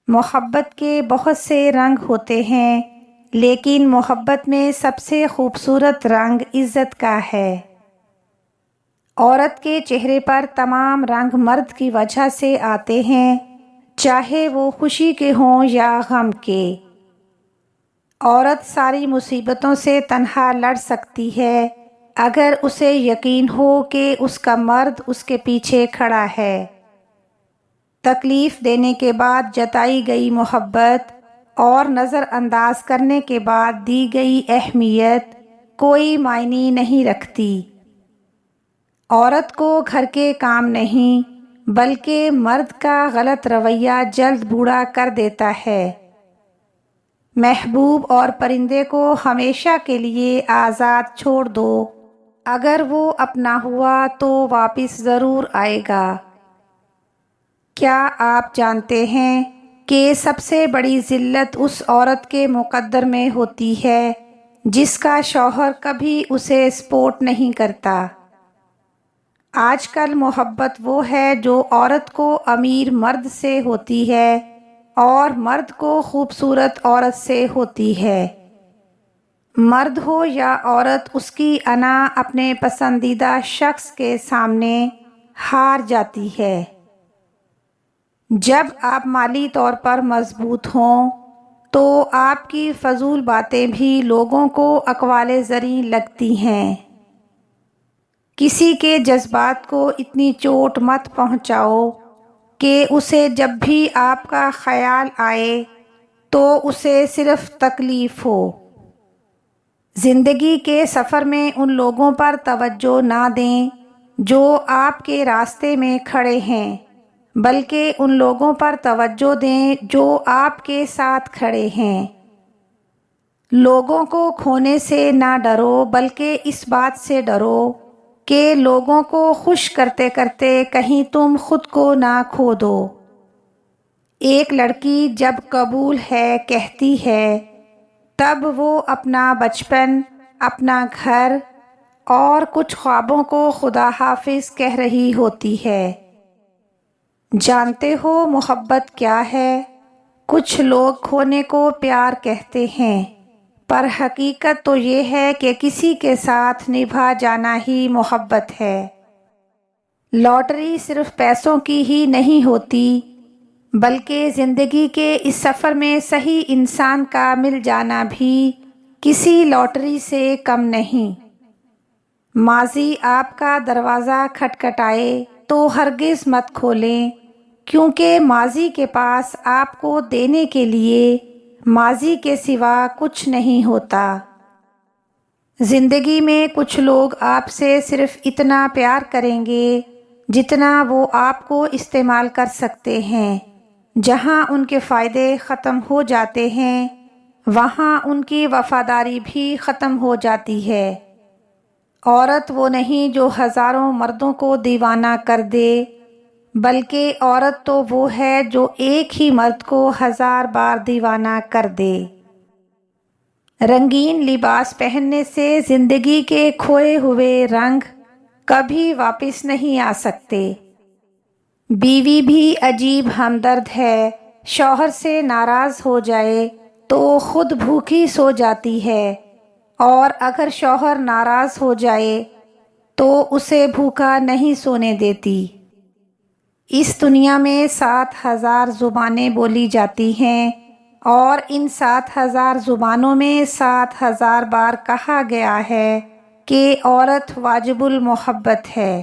محبت کے بہت سے رنگ ہوتے ہیں، لیکن محبت میں سب سے خوبصورت رنگ عزت کا ہے۔ عورت کے چہرے پر تمام رنگ مرد کی وجہ سے آتے ہیں، چاہے وہ خوشی کے ہوں یا غم کے۔ عورت ساری مصیبتوں سے تنہا لڑ سکتی ہے اگر اسے یقین ہو کہ اس کا مرد اس کے پیچھے کھڑا ہے۔ تکلیف دینے کے بعد جتائی گئی محبت اور نظر انداز کرنے کے بعد دی گئی اہمیت کوئی معنی نہیں رکھتی۔ عورت کو گھر کے کام نہیں بلکہ مرد کا غلط رویہ جلد بوڑھا کر دیتا ہے۔ محبوب اور پرندے کو ہمیشہ کے لیے آزاد چھوڑ دو، اگر وہ اپنا ہوا تو واپس ضرور آئے گا۔ کیا آپ جانتے ہیں کہ سب سے بڑی ذلت اس عورت کے مقدر میں ہوتی ہے جس کا شوہر کبھی اسے سپورٹ نہیں کرتا؟ آج کل محبت وہ ہے جو عورت کو امیر مرد سے ہوتی ہے اور مرد کو خوبصورت عورت سے ہوتی ہے۔ مرد ہو یا عورت، اس کی انا اپنے پسندیدہ شخص کے سامنے ہار جاتی ہے۔ جب آپ مالی طور پر مضبوط ہوں تو آپ کی فضول باتیں بھی لوگوں کو اقوال زریں لگتی ہیں۔ کسی کے جذبات کو اتنی چوٹ مت پہنچاؤ کہ اسے جب بھی آپ کا خیال آئے تو اسے صرف تکلیف ہو۔ زندگی کے سفر میں ان لوگوں پر توجہ نہ دیں جو آپ کے راستے میں کھڑے ہیں، بلکہ ان لوگوں پر توجہ دیں جو آپ کے ساتھ کھڑے ہیں۔ لوگوں کو کھونے سے نہ ڈرو، بلکہ اس بات سے ڈرو کہ لوگوں کو خوش کرتے کرتے کہیں تم خود کو نہ کھو دو۔ ایک لڑکی جب قبول ہے کہتی ہے، تب وہ اپنا بچپن، اپنا گھر اور کچھ خوابوں کو خدا حافظ کہہ رہی ہوتی ہے۔ جانتے ہو محبت کیا ہے؟ کچھ لوگ کھونے کو پیار کہتے ہیں، پر حقیقت تو یہ ہے کہ کسی کے ساتھ نبھا جانا ہی محبت ہے۔ لاٹری صرف پیسوں کی ہی نہیں ہوتی، بلکہ زندگی کے اس سفر میں صحیح انسان کا مل جانا بھی کسی لاٹری سے کم نہیں۔ ماضی آپ کا دروازہ کھٹکھٹائے تو ہرگز مت کھولیں، کیونکہ ماضی کے پاس آپ کو دینے کے لیے ماضی کے سوا کچھ نہیں ہوتا۔ زندگی میں کچھ لوگ آپ سے صرف اتنا پیار کریں گے جتنا وہ آپ کو استعمال کر سکتے ہیں۔ جہاں ان کے فائدے ختم ہو جاتے ہیں، وہاں ان کی وفاداری بھی ختم ہو جاتی ہے۔ عورت وہ نہیں جو ہزاروں مردوں کو دیوانہ کر دے، بلکہ عورت تو وہ ہے جو ایک ہی مرد کو 1000 بار دیوانہ کر دے۔ رنگین لباس پہننے سے زندگی کے کھوئے ہوئے رنگ کبھی واپس نہیں آ سکتے۔ بیوی بھی عجیب ہمدرد ہے، شوہر سے ناراض ہو جائے تو خود بھوکی سو جاتی ہے، اور اگر شوہر ناراض ہو جائے تو اسے بھوکا نہیں سونے دیتی۔ اس دنیا میں 7000 زبانیں بولی جاتی ہیں، اور ان 7000 زبانوں میں 7000 بار کہا گیا ہے کہ عورت واجب المحبت ہے۔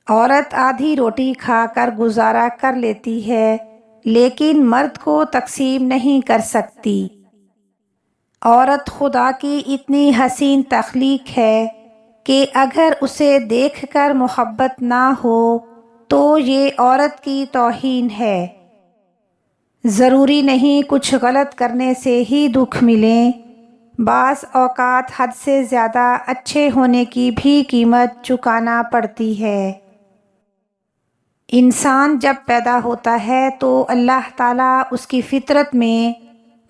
عورت آدھی روٹی کھا کر گزارا کر لیتی ہے، لیکن مرد کو تقسیم نہیں کر سکتی۔ عورت خدا کی اتنی حسین تخلیق ہے کہ اگر اسے دیکھ کر محبت نہ ہو تو یہ عورت کی توہین ہے۔ ضروری نہیں کچھ غلط کرنے سے ہی دکھ ملیں، بعض اوقات حد سے زیادہ اچھے ہونے کی بھی قیمت چکانا پڑتی ہے۔ انسان جب پیدا ہوتا ہے تو اللہ تعالیٰ اس کی فطرت میں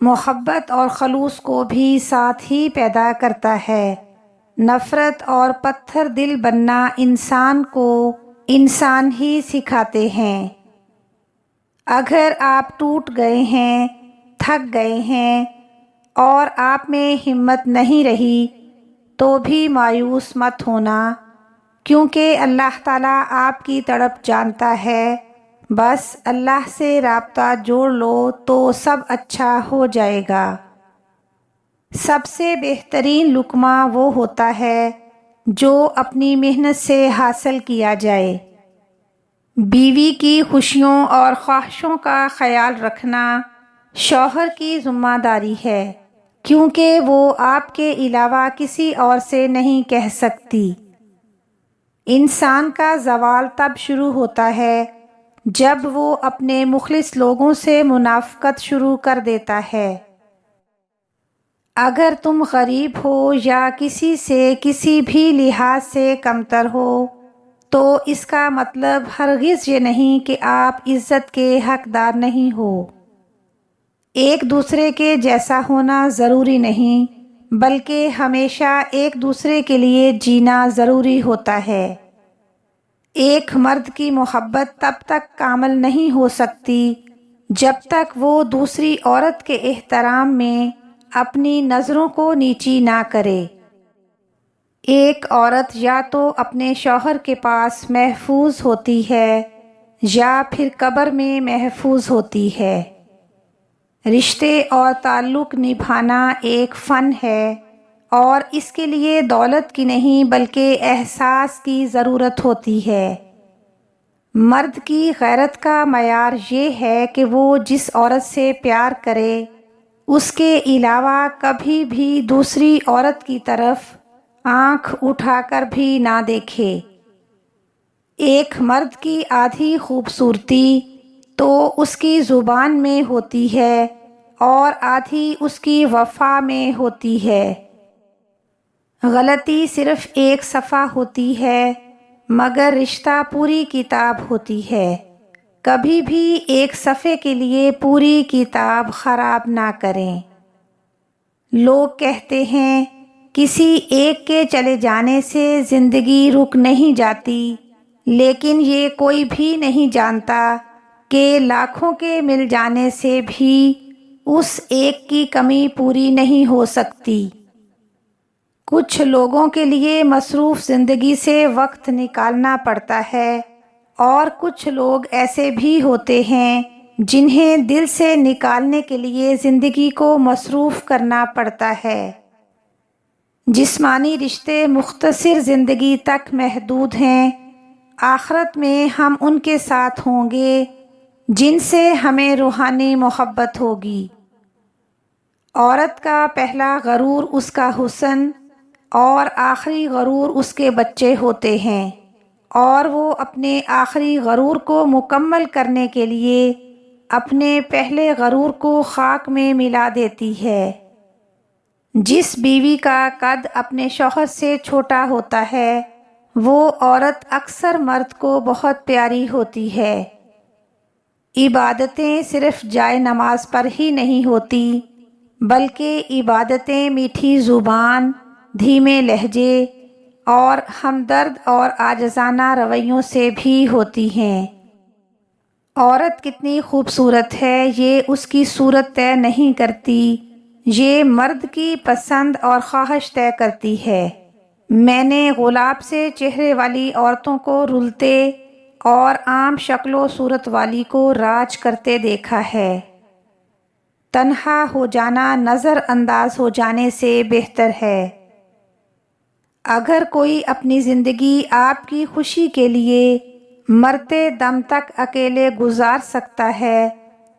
محبت اور خلوص کو بھی ساتھ ہی پیدا کرتا ہے۔ نفرت اور پتھر دل بننا انسان کو انسان ہی سکھاتے ہیں۔ اگر آپ ٹوٹ گئے ہیں، تھک گئے ہیں اور آپ میں ہمت نہیں رہی تو بھی مایوس مت ہونا، کیونکہ اللہ تعالیٰ آپ کی تڑپ جانتا ہے۔ بس اللہ سے رابطہ جوڑ لو تو سب اچھا ہو جائے گا۔ سب سے بہترین لقمہ وہ ہوتا ہے جو اپنی محنت سے حاصل کیا جائے۔ بیوی کی خوشیوں اور خواہشوں کا خیال رکھنا شوہر کی ذمہ داری ہے، کیونکہ وہ آپ کے علاوہ کسی اور سے نہیں کہہ سکتی۔ انسان کا زوال تب شروع ہوتا ہے جب وہ اپنے مخلص لوگوں سے منافقت شروع کر دیتا ہے۔ اگر تم غریب ہو یا کسی سے کسی بھی لحاظ سے کمتر ہو تو اس کا مطلب ہرگز یہ نہیں کہ آپ عزت کے حقدار نہیں ہو۔ ایک دوسرے کے جیسا ہونا ضروری نہیں، بلکہ ہمیشہ ایک دوسرے کے لیے جینا ضروری ہوتا ہے۔ ایک مرد کی محبت تب تک کامل نہیں ہو سکتی جب تک وہ دوسری عورت کے احترام میں اپنی نظروں کو نیچی نہ کرے۔ ایک عورت یا تو اپنے شوہر کے پاس محفوظ ہوتی ہے یا پھر قبر میں محفوظ ہوتی ہے۔ رشتے اور تعلق نبھانا ایک فن ہے اور اس کے لیے دولت کی نہیں بلکہ احساس کی ضرورت ہوتی ہے۔ مرد کی غیرت کا معیار یہ ہے کہ وہ جس عورت سے پیار کرے اس کے علاوہ کبھی بھی دوسری عورت کی طرف آنکھ اٹھا کر بھی نہ دیکھے۔ ایک مرد کی آدھی خوبصورتی تو اس کی زبان میں ہوتی ہے اور آدھی اس کی وفا میں ہوتی ہے۔ غلطی صرف ایک صفحہ ہوتی ہے مگر رشتہ پوری کتاب ہوتی ہے۔ کبھی بھی ایک صفحے کے لیے پوری کتاب خراب نہ کریں۔ لوگ کہتے ہیں کسی ایک کے چلے جانے سے زندگی رک نہیں جاتی، لیکن یہ کوئی بھی نہیں جانتا کہ لاکھوں کے مل جانے سے بھی اس ایک کی کمی پوری نہیں ہو سکتی۔ کچھ لوگوں کے لیے مصروف زندگی سے وقت نکالنا پڑتا ہے اور کچھ لوگ ایسے بھی ہوتے ہیں جنہیں دل سے نکالنے کے لیے زندگی کو مصروف کرنا پڑتا ہے۔ جسمانی رشتے مختصر زندگی تک محدود ہیں، آخرت میں ہم ان کے ساتھ ہوں گے جن سے ہمیں روحانی محبت ہوگی۔ عورت کا پہلا غرور اس کا حسن اور آخری غرور اس کے بچے ہوتے ہیں، اور وہ اپنے آخری غرور کو مکمل کرنے کے لیے اپنے پہلے غرور کو خاک میں ملا دیتی ہے۔ جس بیوی کا قد اپنے شوہر سے چھوٹا ہوتا ہے وہ عورت اکثر مرد کو بہت پیاری ہوتی ہے۔ عبادتیں صرف جائے نماز پر ہی نہیں ہوتی بلکہ عبادتیں میٹھی زبان، دھیمے لہجے اور ہمدرد اور عاجزانہ رویوں سے بھی ہوتی ہیں۔ عورت کتنی خوبصورت ہے یہ اس کی صورت طے نہیں کرتی، یہ مرد کی پسند اور خواہش طے کرتی ہے۔ میں نے گلاب سے چہرے والی عورتوں کو رلتے اور عام شکل و صورت والی کو راج کرتے دیکھا ہے۔ تنہا ہو جانا نظر انداز ہو جانے سے بہتر ہے۔ اگر کوئی اپنی زندگی آپ کی خوشی کے لیے مرتے دم تک اکیلے گزار سکتا ہے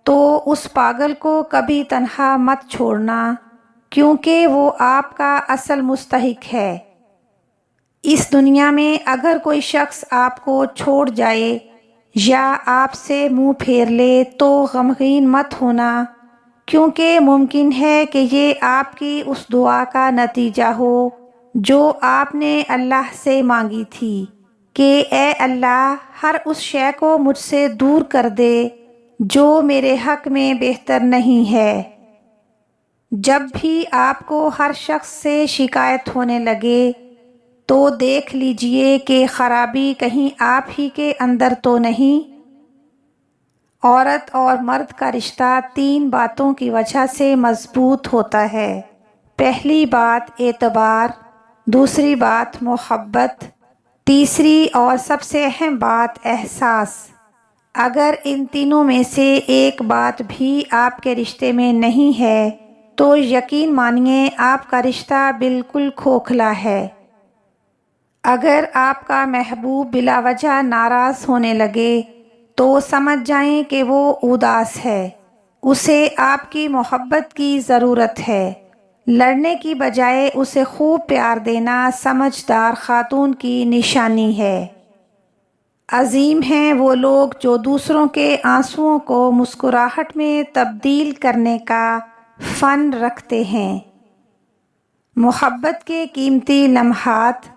تو اس پاگل کو کبھی تنہا مت چھوڑنا، کیونکہ وہ آپ کا اصل مستحق ہے۔ اس دنیا میں اگر کوئی شخص آپ کو چھوڑ جائے یا آپ سے منہ پھیر لے تو غمگین مت ہونا، کیونکہ ممکن ہے کہ یہ آپ کی اس دعا کا نتیجہ ہو جو آپ نے اللہ سے مانگی تھی کہ اے اللہ ہر اس شے کو مجھ سے دور کر دے جو میرے حق میں بہتر نہیں ہے۔ جب بھی آپ کو ہر شخص سے شکایت ہونے لگے تو دیکھ لیجئے کہ خرابی کہیں آپ ہی کے اندر تو نہیں۔ عورت اور مرد کا رشتہ 3 باتوں کی وجہ سے مضبوط ہوتا ہے۔ پہلی بات اعتبار، دوسری بات محبت، تیسری اور سب سے اہم بات احساس۔ اگر ان تینوں میں سے ایک بات بھی آپ کے رشتے میں نہیں ہے تو یقین مانیے آپ کا رشتہ بالکل کھوکھلا ہے۔ اگر آپ کا محبوب بلا وجہ ناراض ہونے لگے تو سمجھ جائیں کہ وہ اداس ہے، اسے آپ کی محبت کی ضرورت ہے۔ لڑنے کی بجائے اسے خوب پیار دینا سمجھدار خاتون کی نشانی ہے۔ عظیم ہیں وہ لوگ جو دوسروں کے آنسوؤں کو مسکراہٹ میں تبدیل کرنے کا فن رکھتے ہیں۔ محبت کے قیمتی لمحات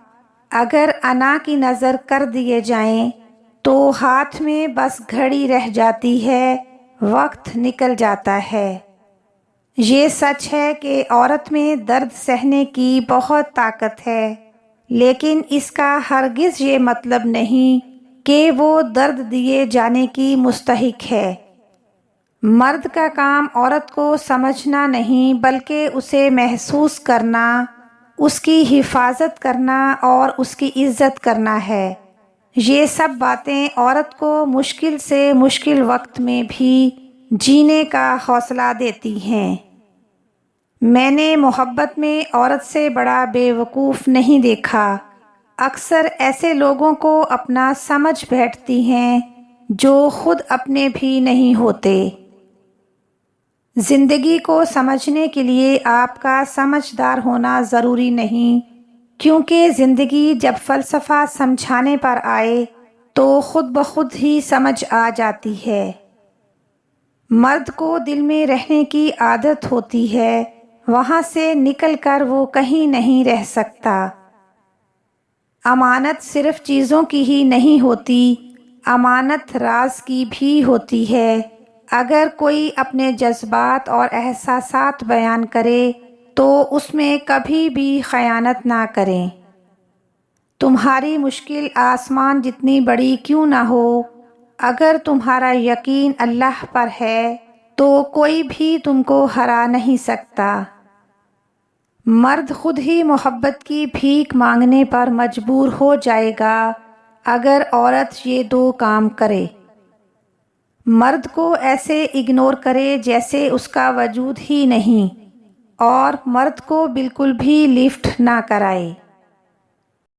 اگر انا کی نظر کر دیے جائیں تو ہاتھ میں بس گھڑی رہ جاتی ہے، وقت نکل جاتا ہے۔ یہ سچ ہے کہ عورت میں درد سہنے کی بہت طاقت ہے، لیکن اس کا ہرگز یہ مطلب نہیں کہ وہ درد دیے جانے کی مستحق ہے۔ مرد کا کام عورت کو سمجھنا نہیں بلکہ اسے محسوس کرنا، اس کی حفاظت کرنا اور اس کی عزت کرنا ہے۔ یہ سب باتیں عورت کو مشکل سے مشکل وقت میں بھی جینے کا حوصلہ دیتی ہیں۔ میں نے محبت میں عورت سے بڑا بے وقوف نہیں دیکھا۔ اکثر ایسے لوگوں کو اپنا سمجھ بیٹھتی ہیں جو خود اپنے بھی نہیں ہوتے۔ زندگی کو سمجھنے کے لیے آپ کا سمجھدار ہونا ضروری نہیں، کیونکہ زندگی جب فلسفہ سمجھانے پر آئے تو خود بخود ہی سمجھ آ جاتی ہے۔ مرد کو دل میں رہنے کی عادت ہوتی ہے، وہاں سے نکل کر وہ کہیں نہیں رہ سکتا۔ امانت صرف چیزوں کی ہی نہیں ہوتی، امانت راز کی بھی ہوتی ہے۔ اگر کوئی اپنے جذبات اور احساسات بیان کرے تو اس میں کبھی بھی خیانت نہ کریں۔ تمہاری مشکل آسمان جتنی بڑی کیوں نہ ہو، اگر تمہارا یقین اللہ پر ہے تو کوئی بھی تم کو ہرا نہیں سکتا۔ مرد خود ہی محبت کی بھیک مانگنے پر مجبور ہو جائے گا اگر عورت یہ 2 کام کرے۔ مرد کو ایسے اگنور کرے جیسے اس کا وجود ہی نہیں، اور مرد کو بالکل بھی لفٹ نہ کرائے۔